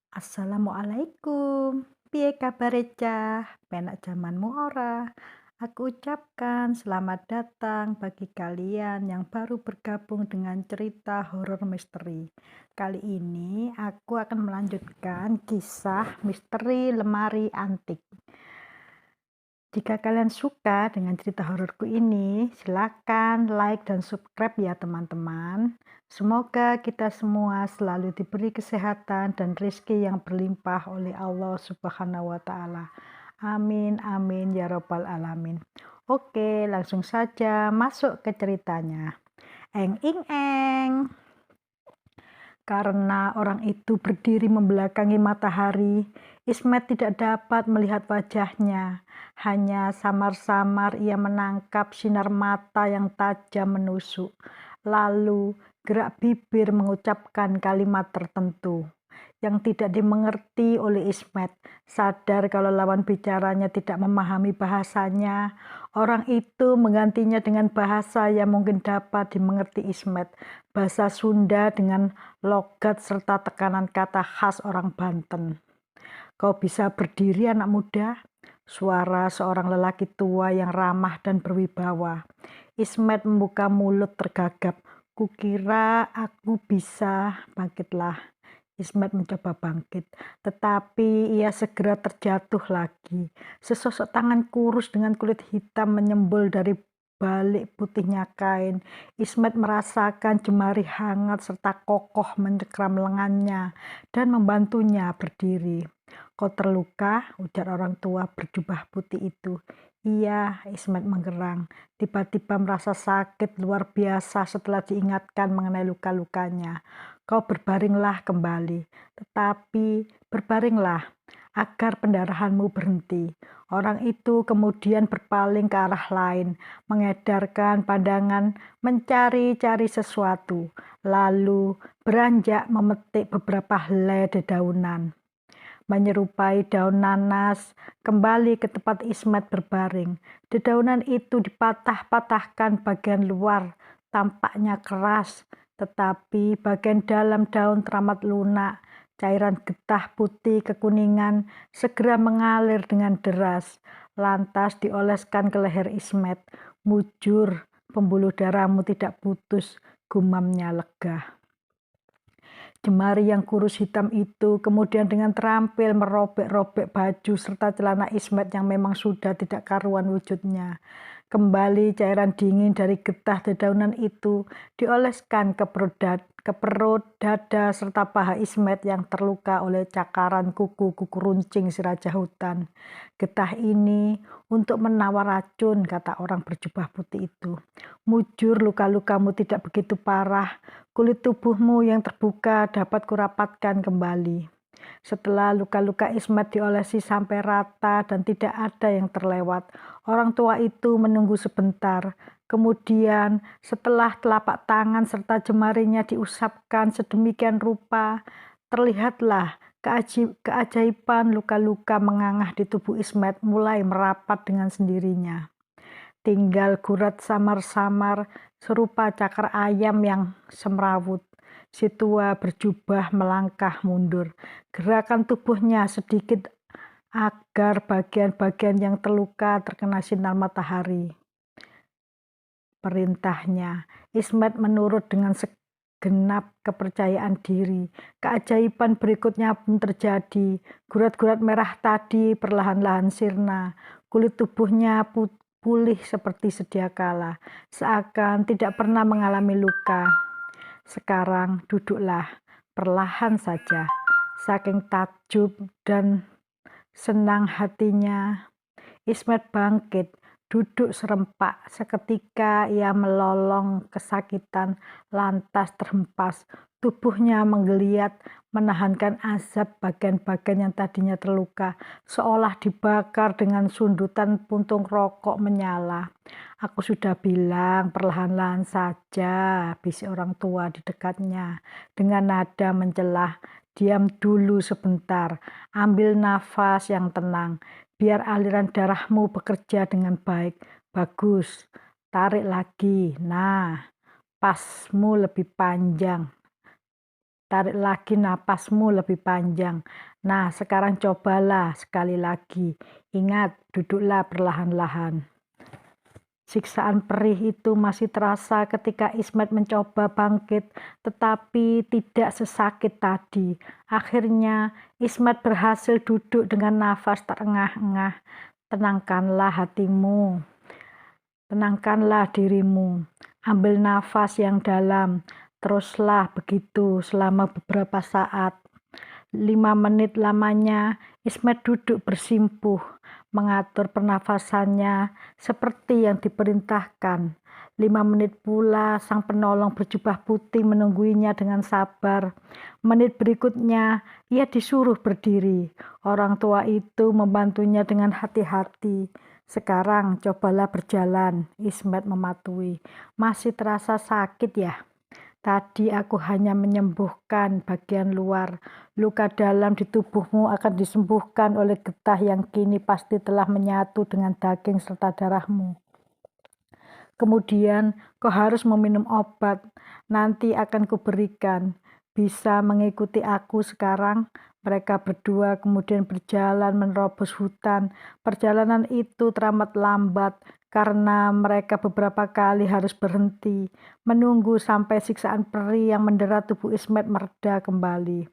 Assalamualaikum. Piye kabare cah? Penak jamanmu ora? Aku ucapkan selamat datang bagi kalian yang baru bergabung dengan cerita horor misteri. Kali ini aku akan melanjutkan kisah misteri lemari antik. Jika kalian suka dengan cerita hororku ini, silakan like dan subscribe ya teman-teman. Semoga kita semua selalu diberi kesehatan dan rezeki yang berlimpah oleh Allah Subhanahu wa taala. Amin amin ya robbal alamin. Oke, langsung saja masuk ke ceritanya. Eng ing eng. Karena orang itu berdiri membelakangi matahari, Ismet tidak dapat melihat wajahnya. Hanya samar-samar ia menangkap sinar mata yang tajam menusuk. Lalu gerak bibir mengucapkan kalimat tertentu yang tidak dimengerti oleh Ismet. Sadar kalau lawan bicaranya tidak memahami bahasanya, orang itu menggantinya dengan bahasa yang mungkin dapat dimengerti Ismet. Bahasa Sunda dengan logat serta tekanan kata khas orang Banten. Kau bisa berdiri anak muda? Suara seorang lelaki tua yang ramah dan berwibawa. Ismet membuka mulut tergagap. Kukira aku bisa, bangkitlah. Ismet mencoba bangkit, tetapi ia segera terjatuh lagi. Sesosok tangan kurus dengan kulit hitam menyembul dari balik putihnya kain. Ismet merasakan jemari hangat serta kokoh mencekram lengannya dan membantunya berdiri. Kau terluka, ujar orang tua berjubah putih itu. Iya, Ismet menggerang. Tiba-tiba merasa sakit luar biasa setelah diingatkan mengenai luka-lukanya. Kau berbaringlah kembali, tetapi berbaringlah agar pendarahanmu berhenti. Orang itu kemudian berpaling ke arah lain, mengedarkan pandangan mencari-cari sesuatu, lalu beranjak memetik beberapa helai dedaunan. Menyerupai daun nanas, kembali ke tempat Ismet berbaring. Dedaunan itu dipatah-patahkan bagian luar, tampaknya keras, tetapi bagian dalam daun teramat lunak. Cairan getah putih kekuningan segera mengalir dengan deras, lantas dioleskan ke leher Ismet. Mujur, pembuluh darahmu tidak putus, gumamnya lega. Jemari yang kurus hitam itu kemudian dengan terampil merobek-robek baju serta celana Ismet yang memang sudah tidak karuan wujudnya. Kembali cairan dingin dari getah dedaunan itu dioleskan ke perut, dada, serta paha Ismet yang terluka oleh cakaran kuku-kuku runcing si raja hutan. Getah ini untuk menawar racun, kata orang berjubah putih itu. Mujur luka-lukamu tidak begitu parah, kulit tubuhmu yang terbuka dapat kurapatkan kembali. Setelah luka-luka Ismet diolesi sampai rata dan tidak ada yang terlewat, orang tua itu menunggu sebentar. Kemudian setelah telapak tangan serta jemarinya diusapkan sedemikian rupa, terlihatlah keajaiban luka-luka mengangah di tubuh Ismet mulai merapat dengan sendirinya. Tinggal gurat samar-samar serupa cakar ayam yang semrawut. Si tua berjubah melangkah mundur. Gerakan tubuhnya sedikit agar bagian-bagian yang terluka terkena sinar matahari. Perintahnya, Ismet menurut dengan segenap kepercayaan diri. Keajaiban berikutnya pun terjadi. Gurat-gurat merah tadi perlahan-lahan sirna. Kulit tubuhnya pulih seperti sedia kala, seakan tidak pernah mengalami luka. Sekarang duduklah, perlahan saja. Saking takjub dan senang hatinya, Ismet bangkit, duduk serempak. Seketika ia melolong kesakitan, lantas terhempas. Tubuhnya menggeliat, menahankan azab bagian-bagian yang tadinya terluka, seolah dibakar dengan sundutan puntung rokok menyala. Aku sudah bilang perlahan-lahan saja, bisik orang tua di dekatnya. Dengan nada mencelah, diam dulu sebentar, ambil nafas yang tenang. Biar aliran darahmu bekerja dengan baik. Bagus, tarik lagi. Nah, pasmu lebih panjang. Tarik lagi napasmu lebih panjang. Nah, sekarang cobalah sekali lagi. Ingat, duduklah perlahan-lahan. Siksaan perih itu masih terasa ketika Ismet mencoba bangkit, tetapi tidak sesakit tadi. Akhirnya, Ismet berhasil duduk dengan nafas terengah-engah. Tenangkanlah hatimu, tenangkanlah dirimu. Ambil nafas yang dalam, teruslah begitu selama beberapa saat. 5 menit lamanya, Ismet duduk bersimpuh, mengatur pernafasannya seperti yang diperintahkan. 5 menit pula sang penolong berjubah putih menungguinya dengan sabar. Menit berikutnya, ia disuruh berdiri. Orang tua itu membantunya dengan hati-hati. Sekarang cobalah berjalan, Ismet mematuhi. Masih terasa sakit ya? Tadi aku hanya menyembuhkan bagian luar. Luka dalam di tubuhmu akan disembuhkan oleh getah yang kini pasti telah menyatu dengan daging serta darahmu. Kemudian kau harus meminum obat. Nanti akan kuberikan. Bisa mengikuti aku sekarang? Mereka berdua kemudian berjalan menerobos hutan. Perjalanan itu teramat lambat karena mereka beberapa kali harus berhenti, menunggu sampai siksaan perih yang mendera tubuh Ismet mereda kembali.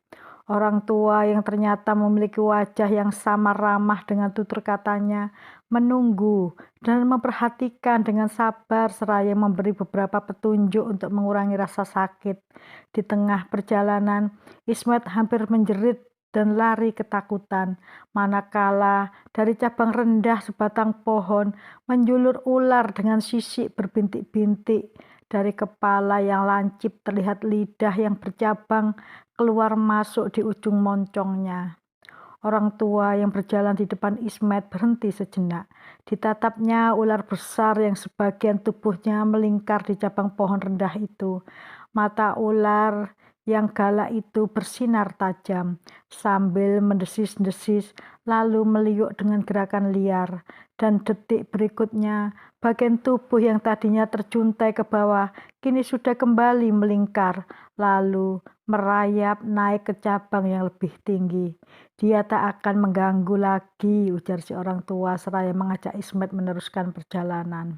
Orang tua yang ternyata memiliki wajah yang sama ramah dengan tutur katanya, menunggu dan memperhatikan dengan sabar seraya memberi beberapa petunjuk untuk mengurangi rasa sakit. Di tengah perjalanan, Ismet hampir menjerit dan lari ketakutan, manakala dari cabang rendah sebatang pohon menjulur ular dengan sisik berbintik-bintik. Dari kepala yang lancip terlihat lidah yang bercabang keluar masuk di ujung moncongnya. Orang tua yang berjalan di depan Ismet berhenti sejenak. Ditatapnya ular besar yang sebagian tubuhnya melingkar di cabang pohon rendah itu. Mata ular yang galak itu bersinar tajam, sambil mendesis-desis lalu meliuk dengan gerakan liar. Dan detik berikutnya, bagian tubuh yang tadinya terjuntai ke bawah kini sudah kembali melingkar, lalu merayap naik ke cabang yang lebih tinggi. Dia tak akan mengganggu lagi, ujar si orang tua seraya mengajak Ismet meneruskan perjalanan.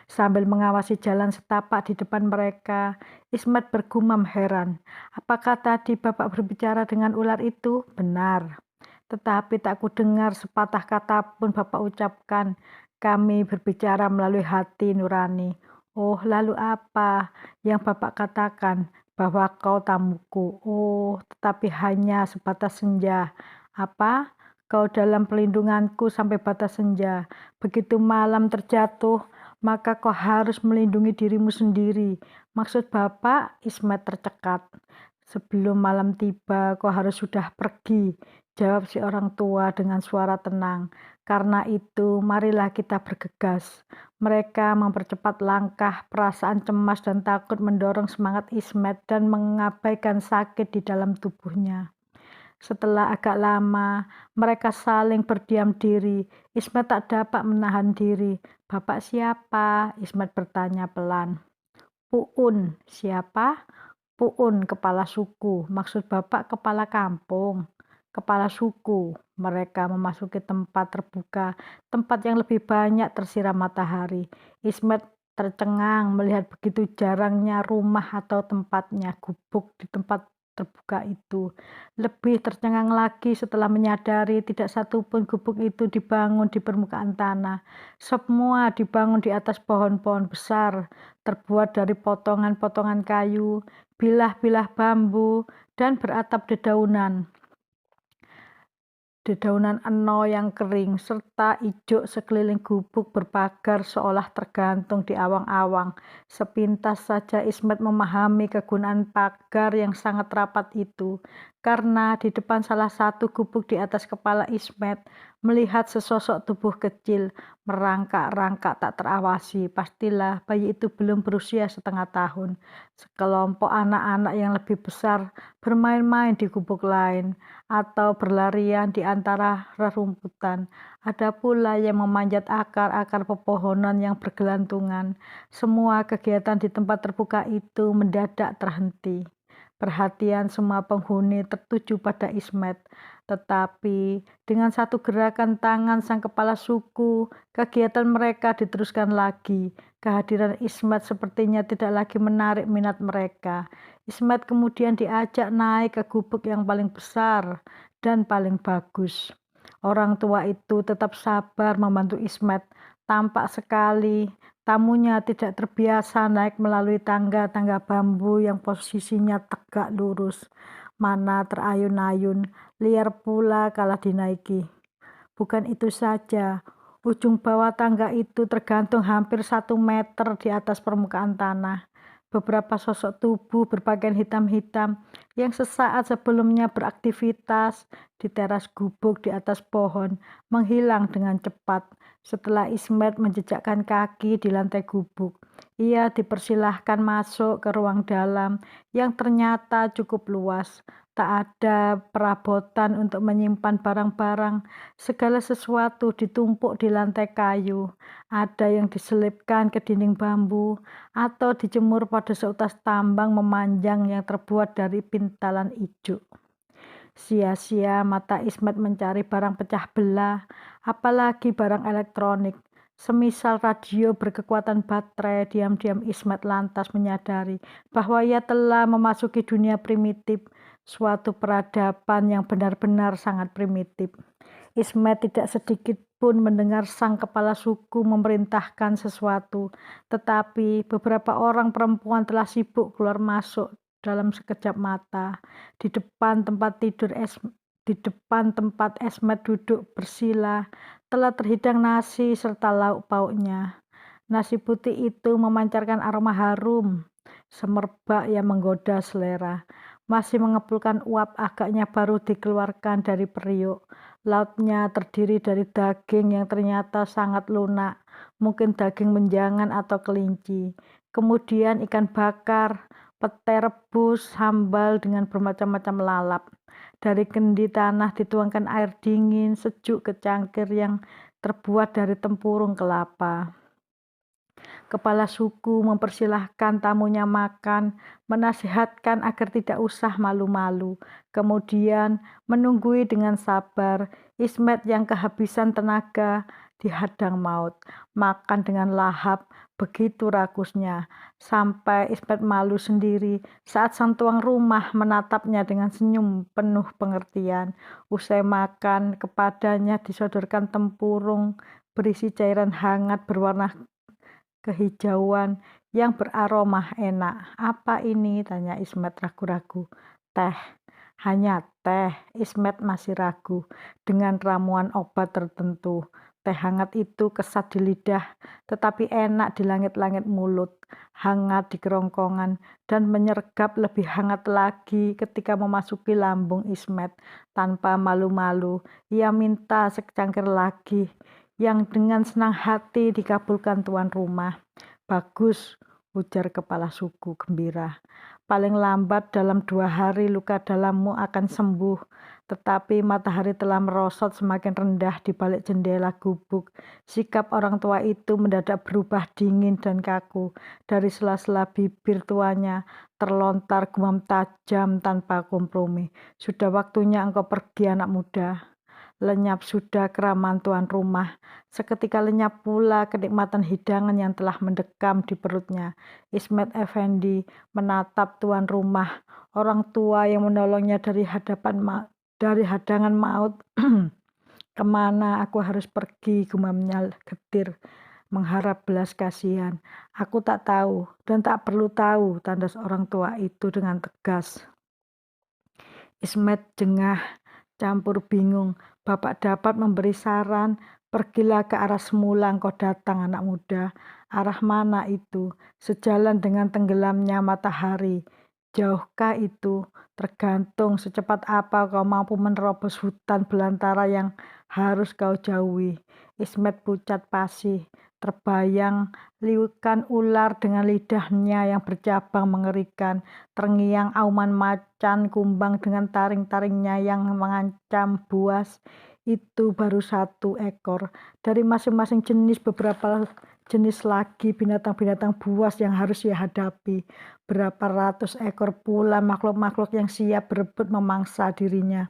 Sambil mengawasi jalan setapak di depan mereka, Ismet bergumam heran. Apakah tadi bapak berbicara dengan ular itu? Benar. Tetapi tak kudengar sepatah kata pun bapak ucapkan. Kami berbicara melalui hati nurani. Oh, lalu apa yang bapak katakan? Bahwa kau tamuku. Oh, tetapi hanya sebatas senja. Apa? Kau dalam pelindunganku sampai batas senja. Begitu malam terjatuh, maka kau harus melindungi dirimu sendiri. Maksud bapak, Ismet tercekat. Sebelum malam tiba, kau harus sudah pergi, jawab si orang tua dengan suara tenang. Karena itu, marilah kita bergegas. Mereka mempercepat langkah, perasaan cemas dan takut mendorong semangat Ismet dan mengabaikan sakit di dalam tubuhnya. Setelah agak lama, mereka saling berdiam diri. Ismet tak dapat menahan diri. Bapak siapa? Ismet bertanya pelan. Puun. Siapa? Puun, kepala suku. Maksud bapak kepala kampung. Kepala suku. Mereka memasuki tempat terbuka, tempat yang lebih banyak tersiram matahari. Ismet tercengang melihat begitu jarangnya rumah atau tempatnya gubuk di tempat terbuka itu. Lebih tercengang lagi setelah menyadari tidak satupun gubuk itu dibangun di permukaan tanah. Semua dibangun di atas pohon-pohon besar, terbuat dari potongan-potongan kayu, bilah-bilah bambu, dan beratap dedaunan. Dedaunan eno yang kering, serta ijuk sekeliling gubuk berpagar seolah tergantung di awang-awang. Sepintas saja Ismet memahami kegunaan pagar yang sangat rapat itu, karena di depan salah satu gubuk di atas kepala Ismet, melihat sesosok tubuh kecil, merangkak-rangkak tak terawasi. Pastilah bayi itu belum berusia 1/2 tahun. Sekelompok anak-anak yang lebih besar bermain-main di gubuk lain, atau berlarian di antara rerumputan. Ada pula yang memanjat akar-akar pepohonan yang bergelantungan. Semua kegiatan di tempat terbuka itu mendadak terhenti. Perhatian semua penghuni tertuju pada Ismet, tetapi dengan satu gerakan tangan sang kepala suku, kegiatan mereka diteruskan lagi. Kehadiran Ismet sepertinya tidak lagi menarik minat mereka. Ismet kemudian diajak naik ke gubuk yang paling besar dan paling bagus. Orang tua itu tetap sabar membantu Ismet. Tampak sekali tamunya tidak terbiasa naik melalui tangga-tangga bambu yang posisinya tegak lurus, mana terayun-ayun, liar pula kala dinaiki. Bukan itu saja, ujung bawah tangga itu tergantung hampir 1 meter di atas permukaan tanah. Beberapa sosok tubuh berpakaian hitam-hitam yang sesaat sebelumnya beraktivitas di teras gubuk di atas pohon menghilang dengan cepat. Setelah Ismet menjejakkan kaki di lantai gubuk, ia dipersilahkan masuk ke ruang dalam yang ternyata cukup luas. Tak ada perabotan untuk menyimpan barang-barang, segala sesuatu ditumpuk di lantai kayu. Ada yang diselipkan ke dinding bambu atau dijemur pada seutas tambang memanjang yang terbuat dari pintalan ijuk. Sia-sia mata Ismet mencari barang pecah belah, apalagi barang elektronik. Semisal radio berkekuatan baterai, diam-diam Ismet lantas menyadari bahwa ia telah memasuki dunia primitif, suatu peradaban yang benar-benar sangat primitif. Ismet tidak sedikit pun mendengar sang kepala suku memerintahkan sesuatu, tetapi beberapa orang perempuan telah sibuk keluar masuk dalam sekejap mata. Di depan tempat Esmet duduk bersila, telah terhidang nasi serta lauk pauknya. Nasi putih itu memancarkan aroma harum, semerbak yang menggoda selera. Masih mengepulkan uap agaknya baru dikeluarkan dari periuk. Lauknya terdiri dari daging yang ternyata sangat lunak, mungkin daging menjangan atau kelinci. Kemudian ikan bakar, petai rebus, sambal dengan bermacam-macam lalap. Dari kendi tanah dituangkan air dingin sejuk ke cangkir yang terbuat dari tempurung kelapa. Kepala suku mempersilahkan tamunya makan, menasihatkan agar tidak usah malu-malu. Kemudian menunggui dengan sabar. Ismet yang kehabisan tenaga dihadang maut. Makan dengan lahap, begitu rakusnya. Sampai Ismet malu sendiri saat sang tuang rumah menatapnya dengan senyum penuh pengertian. Usai makan, kepadanya disodorkan tempurung berisi cairan hangat berwarna kehijauan yang beraroma enak. "Apa ini?" tanya Ismet ragu-ragu. "Teh." "Hanya teh?" Ismet masih ragu. Dengan ramuan obat tertentu. Teh hangat itu kesat di lidah, tetapi enak di langit-langit mulut, hangat di kerongkongan, dan menyergap lebih hangat lagi ketika memasuki lambung Ismet. Tanpa malu-malu, ia minta secangkir lagi, yang dengan senang hati dikabulkan tuan rumah. "Bagus," ujar kepala suku gembira. "Paling lambat dalam 2 hari luka dalammu akan sembuh." Tetapi matahari telah merosot semakin rendah di balik jendela gubuk. Sikap orang tua itu mendadak berubah dingin dan kaku. Dari sela-sela bibir tuanya terlontar gumam tajam tanpa kompromi. "Sudah waktunya engkau pergi, anak muda." Lenyap sudah keramaan tuan rumah. Seketika lenyap pula kenikmatan hidangan yang telah mendekam di perutnya. Ismet Effendi menatap tuan rumah, orang tua yang menolongnya dari hadangan maut. "Kemana aku harus pergi?" gumamnya getir, mengharap belas kasihan. "Aku tak tahu dan tak perlu tahu," tandas orang tua itu dengan tegas. Ismet jengah, campur bingung. Bapak dapat memberi saran, "Pergilah ke arah semula engkau datang, anak muda." Arah mana itu? Sejalan dengan tenggelamnya matahari. Jauhkah itu? Tergantung secepat apa kau mampu menerobos hutan belantara yang harus kau jauhi. Ismet pucat pasih. Terbayang liukan ular dengan lidahnya yang bercabang mengerikan. Terngiang auman macan kumbang dengan taring-taringnya yang mengancam buas. Itu baru 1 ekor. Dari masing-masing jenis beberapa jenis lagi binatang-binatang buas yang harus ia hadapi. Berapa ratus ekor pula makhluk-makhluk yang siap berebut memangsa dirinya.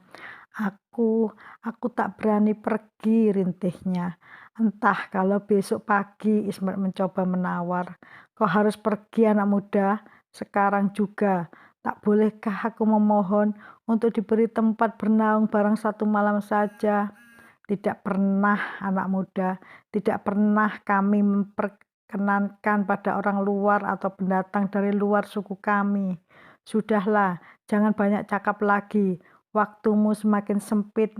Aku tak berani pergi, rintihnya. Entah kalau besok pagi, Ismet mencoba menawar. Kau harus pergi, anak muda, sekarang juga. Tak bolehkah aku memohon untuk diberi tempat bernaung barang satu malam saja? Tidak pernah, anak muda, tidak pernah kami memperkenankan pada orang luar atau pendatang dari luar suku kami. Sudahlah, jangan banyak cakap lagi. Waktumu semakin sempit.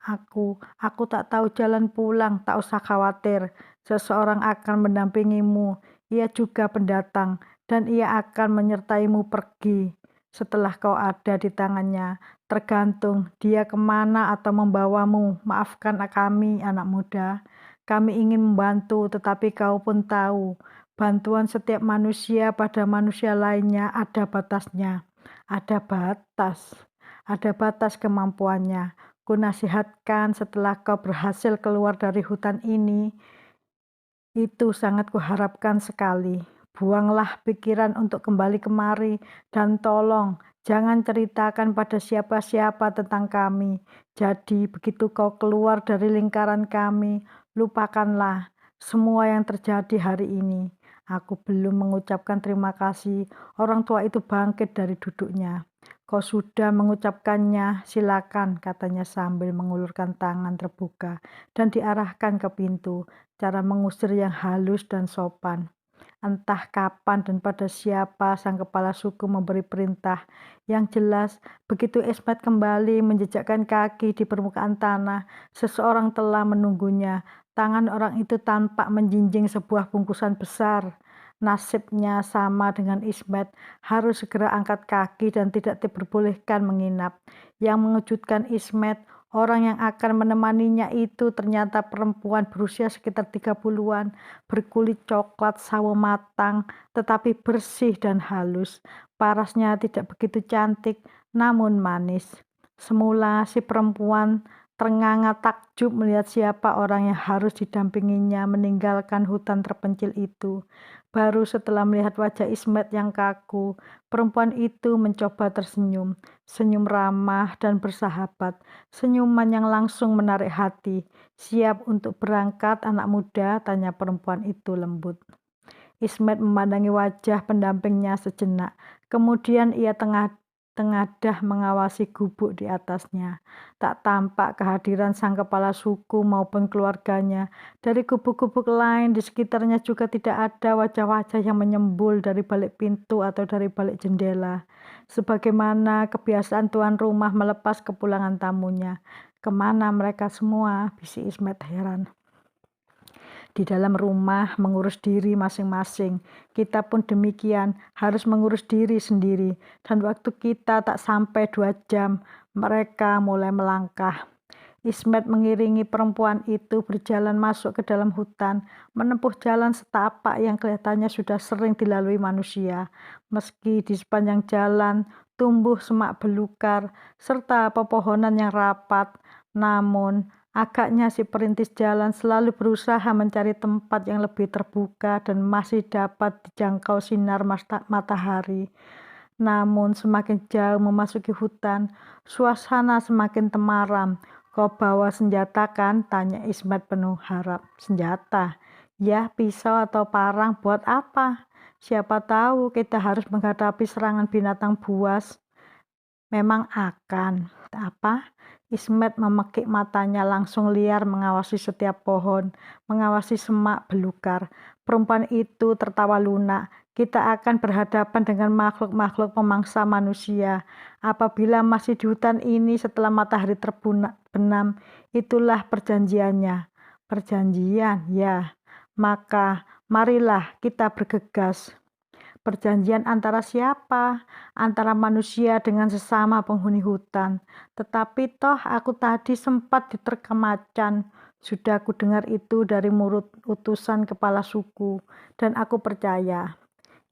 Aku tak tahu jalan pulang, tak usah khawatir. Seseorang akan mendampingimu. Ia juga pendatang, dan ia akan menyertaimu pergi. Setelah kau ada di tangannya, tergantung dia kemana atau membawamu. Maafkan kami, anak muda. Kami ingin membantu, tetapi kau pun tahu, bantuan setiap manusia pada manusia lainnya ada batasnya. Ada batas kemampuannya. Kunasihatkan setelah kau berhasil keluar dari hutan ini, itu sangat kuharapkan sekali. Buanglah pikiran untuk kembali kemari dan tolong jangan ceritakan pada siapa-siapa tentang kami. Jadi begitu kau keluar dari lingkaran kami, lupakanlah semua yang terjadi hari ini. Aku belum mengucapkan terima kasih. Orang tua itu bangkit dari duduknya. Kau sudah mengucapkannya, silakan, katanya sambil mengulurkan tangan terbuka dan diarahkan ke pintu. Cara mengusir yang halus dan sopan. Entah kapan dan pada siapa sang kepala suku memberi perintah. Yang jelas, begitu Ismet kembali menjejakkan kaki di permukaan tanah, seseorang telah menunggunya. Tangan orang itu tampak menjinjing sebuah bungkusan besar. Nasibnya sama dengan Ismet, harus segera angkat kaki dan tidak diperbolehkan menginap. Yang mengejutkan Ismet, orang yang akan menemaninya itu ternyata perempuan berusia sekitar 30-an, berkulit coklat sawo matang, tetapi bersih dan halus. Parasnya tidak begitu cantik, namun manis. Semula si perempuan ternganga takjub melihat siapa orang yang harus didampinginya meninggalkan hutan terpencil itu. Baru setelah melihat wajah Ismet yang kaku, perempuan itu mencoba tersenyum. Senyum ramah dan bersahabat. Senyuman yang langsung menarik hati. Siap untuk berangkat, anak muda? Tanya perempuan itu lembut. Ismet memandangi wajah pendampingnya sejenak. Kemudian ia tengadah mengawasi gubuk di atasnya. Tak tampak kehadiran sang kepala suku maupun keluarganya. Dari gubuk-gubuk lain di sekitarnya juga tidak ada wajah-wajah yang menyembul dari balik pintu atau dari balik jendela. Sebagaimana kebiasaan tuan rumah melepas kepulangan tamunya. Kemana mereka semua? Bisik Ismet heran. Di dalam rumah mengurus diri masing-masing. Kita pun demikian, harus mengurus diri sendiri. Dan waktu kita tak sampai 2 jam, mereka mulai melangkah. Ismet mengiringi perempuan itu berjalan masuk ke dalam hutan, menempuh jalan setapak yang kelihatannya sudah sering dilalui manusia. Meski di sepanjang jalan tumbuh semak belukar serta pepohonan yang rapat, namun agaknya si perintis jalan selalu berusaha mencari tempat yang lebih terbuka dan masih dapat dijangkau sinar matahari. Namun semakin jauh memasuki hutan, suasana semakin temaram. Kau bawa senjata kan? Tanya Ismet penuh harap. Senjata? Ya, pisau atau parang buat apa? Siapa tahu kita harus menghadapi serangan binatang buas. Memang akan. Apa? Ismet memekik matanya langsung liar mengawasi setiap pohon, mengawasi semak belukar. Perempuan itu tertawa lunak. Kita akan berhadapan dengan makhluk-makhluk pemangsa manusia. Apabila masih di hutan ini setelah matahari terbenam, itulah perjanjiannya. Perjanjian, ya. Maka marilah kita bergegas. Perjanjian antara siapa? Antara manusia dengan sesama penghuni hutan. Tetapi toh aku tadi sempat diterkam macan. Sudah aku dengar itu dari mulut utusan kepala suku. Dan aku percaya.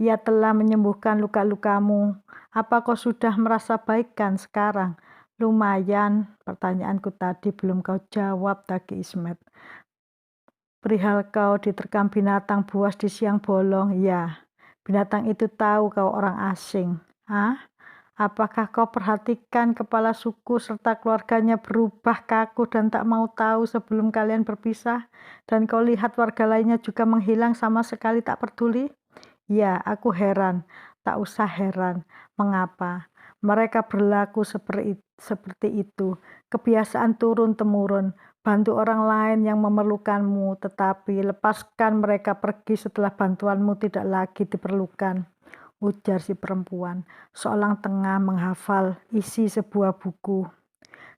Ia telah menyembuhkan luka-lukamu. Apa kau sudah merasa baikkan sekarang? Lumayan, pertanyaanku tadi belum kau jawab, tagih Ismet. Perihal kau diterkam binatang buas di siang bolong, ya. Binatang itu tahu kau orang asing. Ah, apakah kau perhatikan kepala suku serta keluarganya berubah kaku dan tak mau tahu sebelum kalian berpisah? Dan kau lihat warga lainnya juga menghilang sama sekali tak peduli? Ya, aku heran. Tak usah heran. Mengapa? Mereka berlaku seperti itu. Kebiasaan turun-temurun. Bantu orang lain yang memerlukanmu, tetapi lepaskan mereka pergi setelah bantuanmu tidak lagi diperlukan, ujar si perempuan, seolah tengah menghafal isi sebuah buku.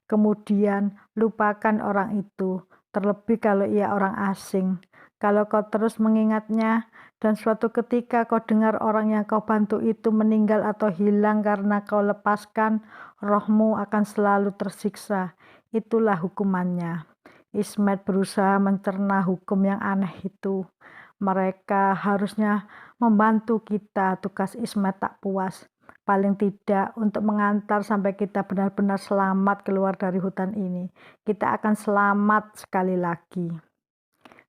Kemudian lupakan orang itu, terlebih kalau ia orang asing. Kalau kau terus mengingatnya, dan suatu ketika kau dengar orang yang kau bantu itu meninggal atau hilang karena kau lepaskan, rohmu akan selalu tersiksa. Itulah hukumannya. Ismet berusaha mencerna hukum yang aneh itu. Mereka harusnya membantu kita, tugas Ismet tak puas. Paling tidak untuk mengantar sampai kita benar-benar selamat keluar dari hutan ini. Kita akan selamat sekali lagi.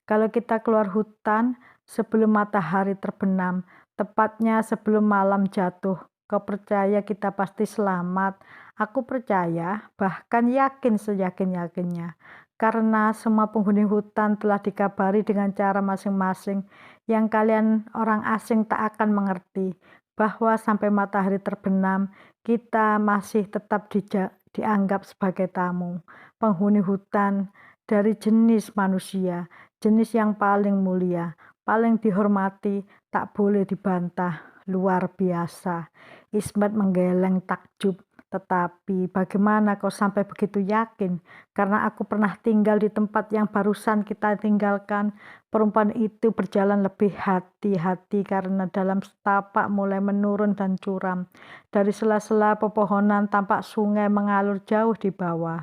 Kalau kita keluar hutan sebelum matahari terbenam, tepatnya sebelum malam jatuh, kau percaya kita pasti selamat? Aku percaya, bahkan yakin seyakin-yakinnya. Karena semua penghuni hutan telah dikabari dengan cara masing-masing yang kalian orang asing tak akan mengerti, bahwa sampai matahari terbenam, kita masih tetap dianggap sebagai tamu, penghuni hutan dari jenis manusia, jenis yang paling mulia, paling dihormati, tak boleh dibantah. Luar biasa. Ismet menggeleng takjub. Tetapi bagaimana kau sampai begitu yakin? Karena aku pernah tinggal di tempat yang barusan kita tinggalkan. Perempuan itu berjalan lebih hati-hati karena dalam setapak mulai menurun dan curam. Dari sela-sela pepohonan tampak sungai mengalur jauh di bawah.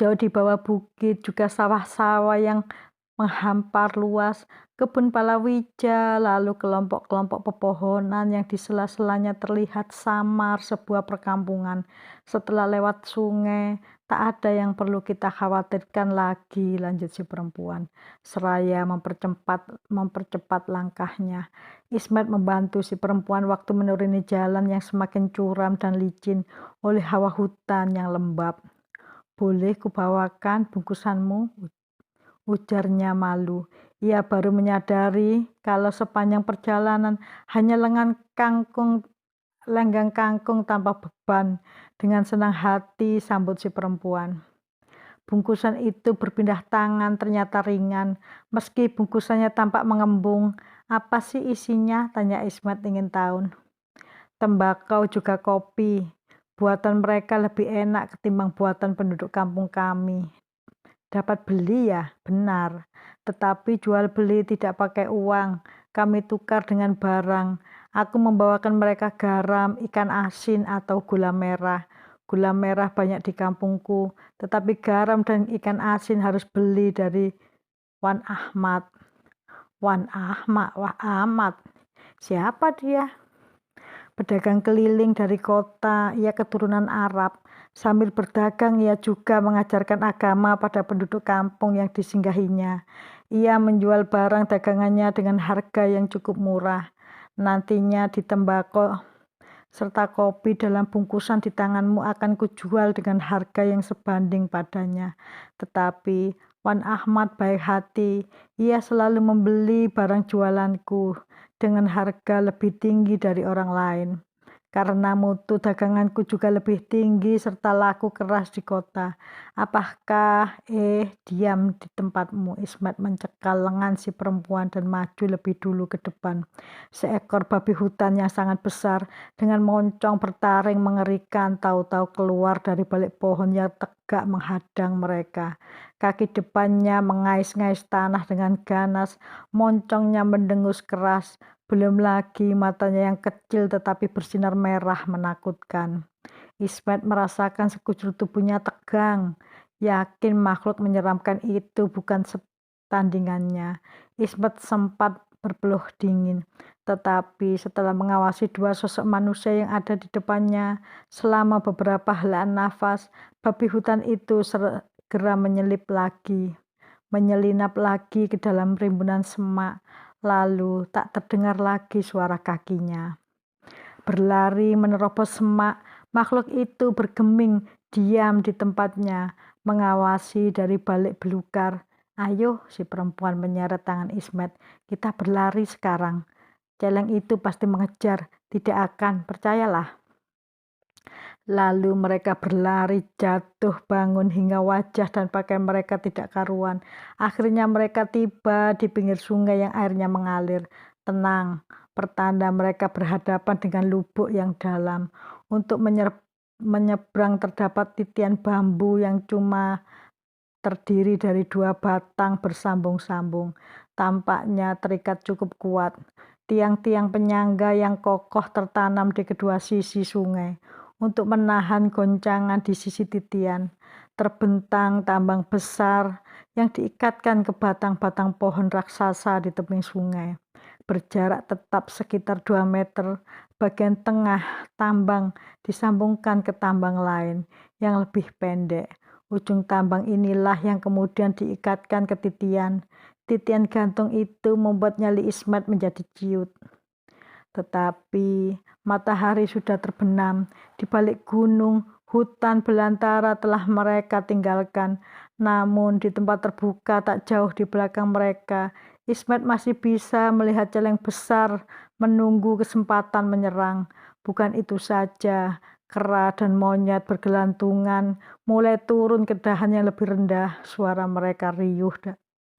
Jauh di bawah bukit juga sawah-sawah yang menghampar luas, kebun palawija, lalu kelompok-kelompok pepohonan yang di sela-selanya terlihat samar sebuah perkampungan. Setelah lewat sungai, tak ada yang perlu kita khawatirkan lagi, lanjut si perempuan. Seraya mempercepat langkahnya. Ismet membantu si perempuan waktu menuruni jalan yang semakin curam dan licin oleh hawa hutan yang lembab. Boleh kubawakan bungkusanmu? Ujarnya malu. Ia baru menyadari kalau sepanjang perjalanan hanya lenggang kangkung tanpa beban. Dengan senang hati sambut si perempuan. Bungkusan itu berpindah tangan ternyata ringan. Meski bungkusannya tampak mengembung. Apa sih isinya? Tanya Ismet ingin tahu. Tembakau juga kopi. Buatan mereka lebih enak ketimbang buatan penduduk kampung kami. Dapat beli ya? Benar. Tetapi jual beli tidak pakai uang. Kami tukar dengan barang. Aku membawakan mereka garam, ikan asin, atau gula merah. Gula merah banyak di kampungku, tetapi garam dan ikan asin harus beli dari Wan Ahmad. Wan Ahmad, Wah Ahmad. Siapa dia? Pedagang keliling dari kota, ia keturunan Arab. Sambil berdagang, ia juga mengajarkan agama pada penduduk kampung yang disinggahinya. Ia menjual barang dagangannya dengan harga yang cukup murah. Nantinya di tembakau serta kopi dalam bungkusan di tanganmu akan kujual dengan harga yang sebanding padanya. Tetapi Wan Ahmad baik hati, ia selalu membeli barang jualanku dengan harga lebih tinggi dari orang lain. Karena mutu daganganku juga lebih tinggi serta laku keras di kota. Apakah diam di tempatmu? Ismet mencekal lengan si perempuan dan maju lebih dulu ke depan. Seekor babi hutan yang sangat besar dengan moncong bertaring mengerikan tahu-tahu keluar dari balik pohon yang tegak menghadang mereka. Kaki depannya mengais-ngais tanah dengan ganas, moncongnya mendengus keras. Belum lagi matanya yang kecil tetapi bersinar merah menakutkan. Ismet merasakan sekujur tubuhnya tegang. Yakin makhluk menyeramkan itu bukan tandingannya. Ismet sempat berpeluh dingin. Tetapi setelah mengawasi dua sosok manusia yang ada di depannya selama beberapa helaan nafas, babi hutan itu segera menyelinap lagi ke dalam rimbunan semak. Lalu tak terdengar lagi suara kakinya. Berlari menerobos semak, makhluk itu bergeming diam di tempatnya, mengawasi dari balik belukar. "Ayo," si perempuan menyeret tangan Ismet, "kita berlari sekarang. Celeng itu pasti mengejar, tidak akan, percayalah." Lalu mereka berlari, jatuh bangun hingga wajah dan pakaian mereka tidak karuan. Akhirnya mereka tiba di pinggir sungai yang airnya mengalir. Tenang, pertanda mereka berhadapan dengan lubuk yang dalam. Untuk menyeberang terdapat titian bambu yang cuma terdiri dari 2 batang bersambung-sambung. Tampaknya terikat cukup kuat. Tiang-tiang penyangga yang kokoh tertanam di kedua sisi sungai untuk menahan goncangan di sisi titian. Terbentang tambang besar yang diikatkan ke batang-batang pohon raksasa di tepi sungai. Berjarak tetap sekitar 2 meter, bagian tengah tambang disambungkan ke tambang lain yang lebih pendek. Ujung tambang inilah yang kemudian diikatkan ke titian. Titian gantung itu membuat nyali Ismet menjadi ciut. Tetapi matahari sudah terbenam. Di balik gunung, hutan belantara telah mereka tinggalkan. Namun di tempat terbuka tak jauh di belakang mereka, Ismet masih bisa melihat celeng besar menunggu kesempatan menyerang. Bukan itu saja, kera dan monyet bergelantungan mulai turun ke dahan yang lebih rendah. Suara mereka riuh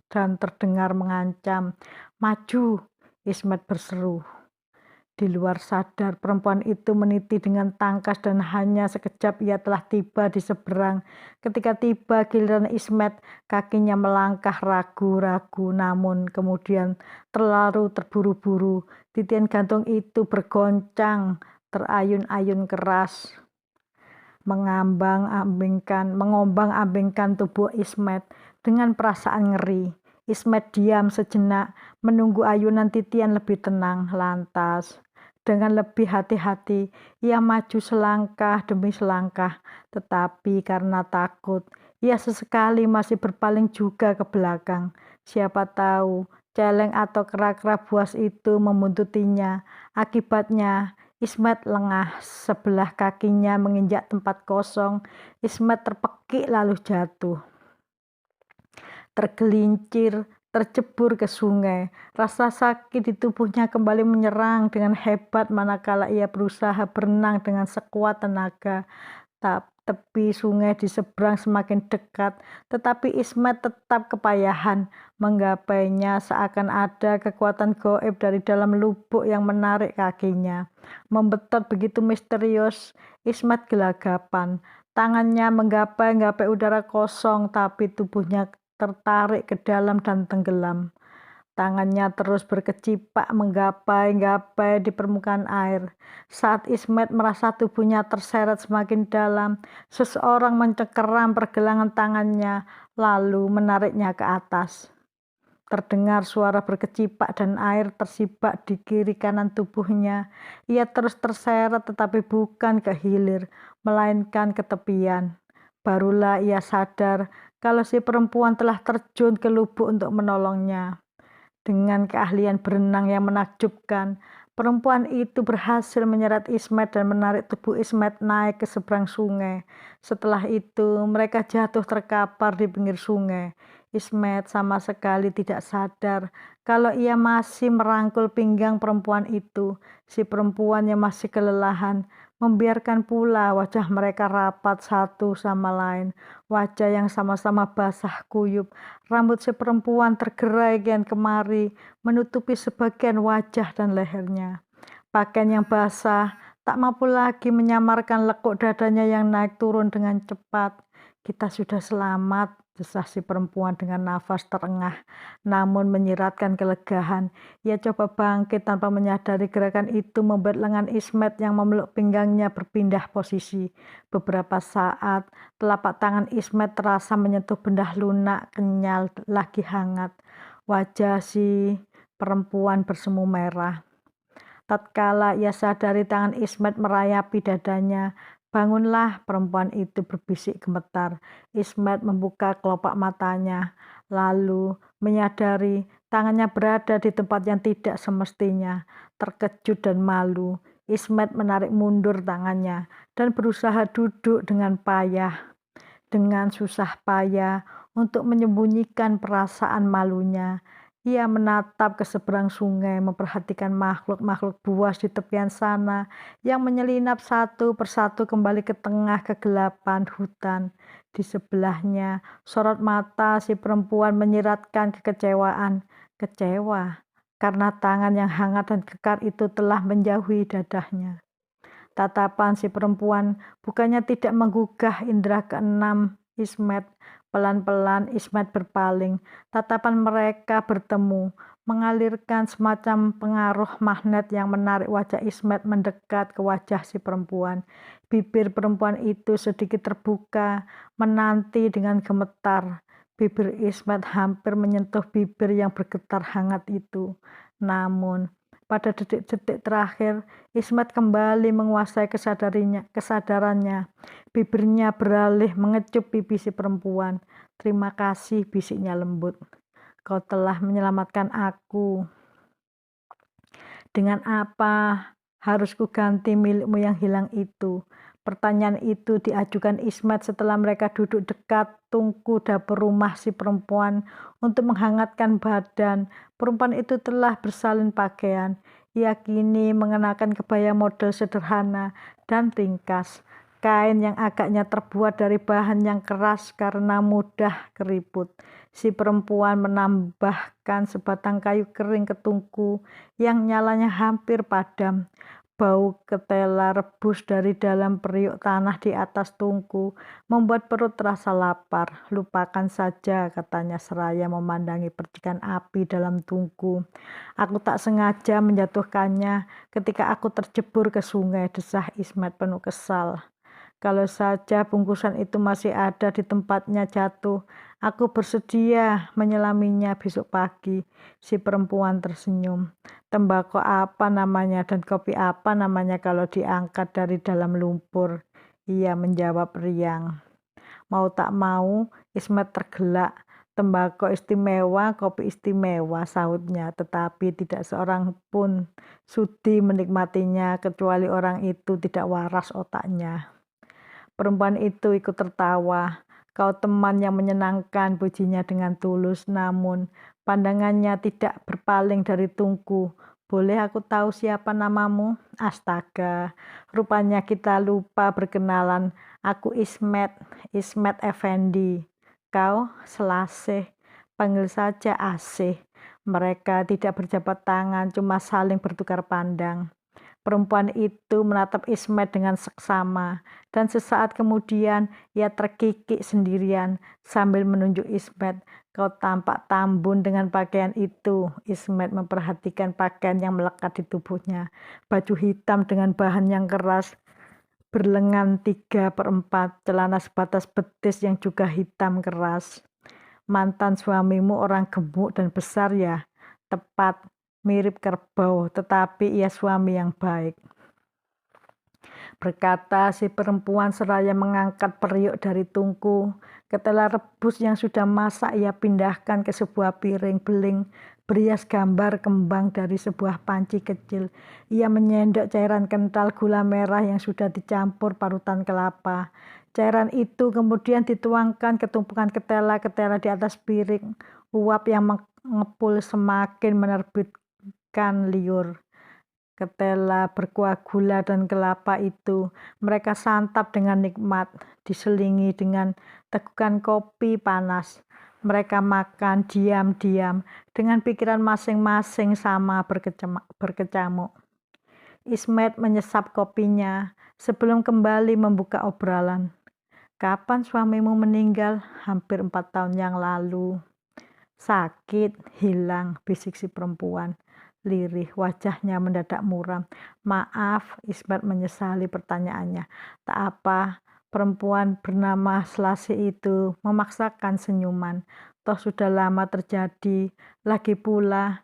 dan terdengar mengancam. "Maju!" Ismet berseru. Di luar sadar, perempuan itu meniti dengan tangkas dan hanya sekejap ia telah tiba di seberang. Ketika tiba giliran Ismet, kakinya melangkah ragu-ragu, namun kemudian terlalu terburu-buru. Titian gantung itu bergoncang, terayun-ayun keras, mengombang-ambingkan tubuh Ismet dengan perasaan ngeri. Ismet diam sejenak, menunggu ayunan titian lebih tenang. Lantas, dengan lebih hati-hati, ia maju selangkah demi selangkah, tetapi karena takut, ia sesekali masih berpaling juga ke belakang. Siapa tahu, celeng atau kera-kera buas itu membuntutinya. Akibatnya, Ismet lengah, sebelah kakinya menginjak tempat kosong. Ismet terpekik lalu jatuh. Tergelincir, tercebur ke sungai. Rasa sakit di tubuhnya kembali menyerang dengan hebat manakala ia berusaha berenang dengan sekuat tenaga. Tepi sungai di seberang semakin dekat, tetapi Ismet tetap kepayahan. Menggapainya seakan ada kekuatan gaib dari dalam lubuk yang menarik kakinya. Membetot begitu misterius, Ismet gelagapan. Tangannya menggapai-gapai udara kosong, tapi tubuhnya tertarik ke dalam dan tenggelam. Tangannya terus berkecipak menggapai-gapai di permukaan air. Saat Ismet merasa tubuhnya terseret semakin dalam, seseorang mencengkeram pergelangan tangannya, lalu menariknya ke atas. Terdengar suara berkecipak dan air tersibak di kiri kanan tubuhnya. Ia terus terseret tetapi bukan ke hilir, melainkan ke tepian. Barulah ia sadar kalau si perempuan telah terjun ke lubuk untuk menolongnya. Dengan keahlian berenang yang menakjubkan, perempuan itu berhasil menyeret Ismet dan menarik tubuh Ismet naik ke seberang sungai. Setelah itu, mereka jatuh terkapar di pinggir sungai. Ismet sama sekali tidak sadar kalau ia masih merangkul pinggang perempuan itu. Si perempuan yang masih kelelahan membiarkan pula wajah mereka rapat satu sama lain. Wajah yang sama-sama basah kuyup. Rambut si perempuan tergerai kian kemari, menutupi sebagian wajah dan lehernya. Pakaian yang basah tak mampu lagi menyamarkan lekuk dadanya yang naik turun dengan cepat. "Kita sudah selamat," desah si perempuan dengan nafas terengah, namun menyiratkan kelegaan. Ia coba bangkit tanpa menyadari gerakan itu membuat lengan Ismet yang memeluk pinggangnya berpindah posisi. Beberapa saat, telapak tangan Ismet terasa menyentuh benda lunak, kenyal, lagi hangat. Wajah si perempuan bersemu merah. Tatkala ia sadari tangan Ismet merayapi dadanya, "Bangunlah," perempuan itu berbisik gemetar. Ismet membuka kelopak matanya, lalu menyadari Tangannya berada di tempat yang tidak semestinya. Terkejut dan malu, Ismet menarik mundur tangannya dan berusaha duduk dengan susah payah untuk menyembunyikan perasaan malunya. Ia menatap ke seberang sungai, memperhatikan makhluk-makhluk buas di tepian sana yang menyelinap satu persatu kembali ke tengah kegelapan hutan. Di sebelahnya, sorot mata si perempuan menyiratkan kekecewaan. Kecewa karena tangan yang hangat dan kekar itu telah menjauhi dadahnya. Tatapan si perempuan bukannya tidak menggugah indera keenam Ismet. Pelan-pelan Ismet berpaling. Tatapan mereka bertemu, mengalirkan semacam pengaruh magnet yang menarik wajah Ismet mendekat ke wajah si perempuan. Bibir perempuan itu sedikit terbuka, menanti dengan gemetar. Bibir Ismet hampir menyentuh bibir yang bergetar hangat itu. Namun, pada detik-detik terakhir, Ismet kembali menguasai kesadarannya. Bibirnya beralih mengecup pipi si perempuan. "Terima kasih," bisiknya lembut. "Kau telah menyelamatkan aku. Dengan apa harus kuganti milikmu yang hilang itu?" Pertanyaan itu diajukan Ismet setelah mereka duduk dekat tungku dapur rumah si perempuan untuk menghangatkan badan. Perempuan itu telah bersalin pakaian. Ia kini mengenakan kebaya model sederhana dan ringkas. Kain yang agaknya terbuat dari bahan yang keras karena mudah keriput. Si perempuan menambahkan sebatang kayu kering ke tungku yang nyalanya hampir padam. Bau ketela rebus dari dalam periuk tanah di atas tungku membuat perut terasa lapar. "Lupakan saja," katanya seraya memandangi percikan api dalam tungku. "Aku tak sengaja menjatuhkannya ketika aku tercebur ke sungai," desah Ismet penuh kesal. "Kalau saja bungkusan itu masih ada di tempatnya jatuh, aku bersedia menyelaminya besok pagi." Si perempuan tersenyum. "Tembakau apa namanya dan kopi apa namanya kalau diangkat dari dalam lumpur?" Ia menjawab riang. Mau tak mau, Ismet tergelak. "Tembakau istimewa, kopi istimewa," sahutnya, tetapi tidak seorang pun sudi menikmatinya kecuali orang itu tidak waras otaknya. Perempuan itu ikut tertawa. "Kau teman yang menyenangkan," pujinya dengan tulus, namun pandangannya tidak berpaling dari tungku. "Boleh aku tahu siapa namamu?" "Astaga, rupanya kita lupa berkenalan. Aku Ismet, Ismet Effendi." "Kau Selasih, panggil saja Asih." Mereka tidak berjabat tangan, cuma saling bertukar pandang. Perempuan itu menatap Ismet dengan seksama, dan sesaat kemudian ia terkikik sendirian sambil menunjuk Ismet. "Kau tampak tambun dengan pakaian itu." Ismet memperhatikan pakaian yang melekat di tubuhnya. Baju hitam dengan bahan yang keras, berlengan 3/4, celana sebatas betis yang juga hitam keras. "Mantan suamimu orang gemuk dan besar ya?" "Tepat, mirip kerbau, tetapi ia suami yang baik," berkata si perempuan seraya mengangkat periuk dari tungku. Ketela rebus yang sudah masak ia pindahkan ke sebuah piring beling berias gambar kembang dari sebuah panci kecil. Ia menyendok cairan kental gula merah yang sudah dicampur parutan kelapa. Cairan itu kemudian dituangkan ke tumpukan ketela-ketela di atas piring. Uap yang mengepul semakin menerbitkan liur. Ketela berkuah gula dan kelapa itu mereka santap dengan nikmat, diselingi dengan tegukan kopi panas. Mereka makan diam-diam dengan pikiran masing-masing sama berkecamuk. Ismet menyesap kopinya sebelum kembali membuka obrolan. "Kapan suamimu meninggal?" "Hampir 4 tahun yang lalu." "Sakit, hilang," bisik si perempuan. Lirih, wajahnya mendadak muram. "Maaf," Ismet menyesali pertanyaannya. "Tak apa." Perempuan bernama Selasih itu memaksakan senyuman. "Toh sudah lama terjadi. Lagi pula,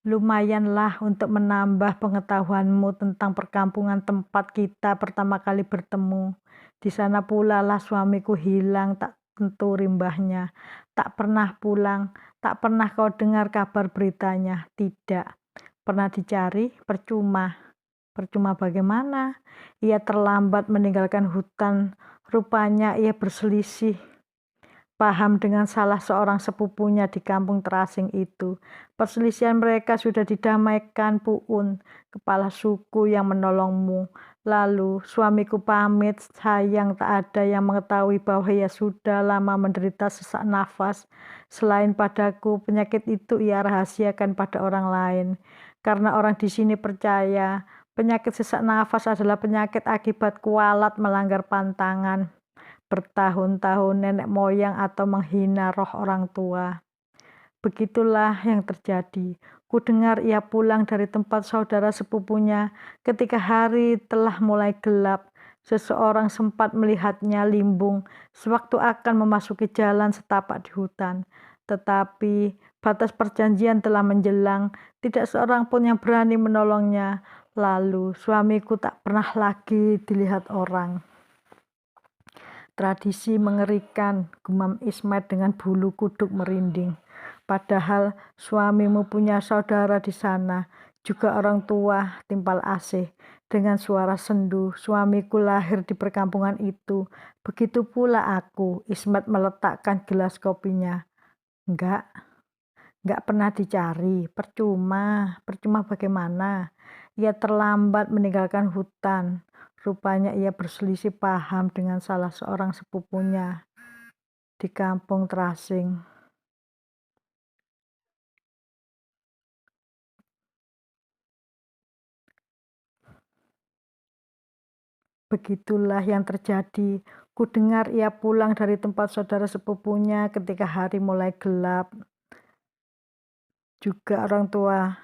lumayanlah untuk menambah pengetahuanmu tentang perkampungan tempat kita pertama kali bertemu. Di sana pula lah suamiku hilang tak tentu rimbahnya. tak pernah pulang, tak pernah kau dengar kabar beritanya. Tidak pernah dicari, percuma. Percuma bagaimana? Ia terlambat meninggalkan hutan. Rupanya ia berselisih paham dengan salah seorang sepupunya di kampung terasing itu. Perselisihan mereka sudah didamaikan Puun, kepala suku yang menolongmu. Lalu suamiku pamit, sayang tak ada yang mengetahui bahwa ia sudah lama menderita sesak nafas. Selain padaku, penyakit itu ia rahasiakan pada orang lain. Karena orang di sini percaya, penyakit sesak nafas adalah penyakit akibat kualat melanggar pantangan bertahun-tahun nenek moyang atau menghina roh orang tua. Begitulah yang terjadi. Ku dengar ia pulang dari tempat saudara sepupunya ketika hari telah mulai gelap. Seseorang sempat melihatnya limbung sewaktu akan memasuki jalan setapak di hutan. Tetapi batas perjanjian telah menjelang, tidak seorang pun yang berani menolongnya. Lalu suamiku tak pernah lagi dilihat orang. Tradisi mengerikan, gumam Ismet dengan bulu kuduk merinding. Padahal suamimu punya saudara di sana, juga orang tua, timpal asih. Dengan suara sendu, suamiku lahir di perkampungan itu. Begitu pula aku, Ismet meletakkan gelas kopinya. Enggak pernah dicari, percuma bagaimana? Ia terlambat meninggalkan hutan. Rupanya ia berselisih paham dengan salah seorang sepupunya di kampung terasing. Begitulah yang terjadi. Ku dengar ia pulang dari tempat saudara sepupunya ketika hari mulai gelap. Juga orang tua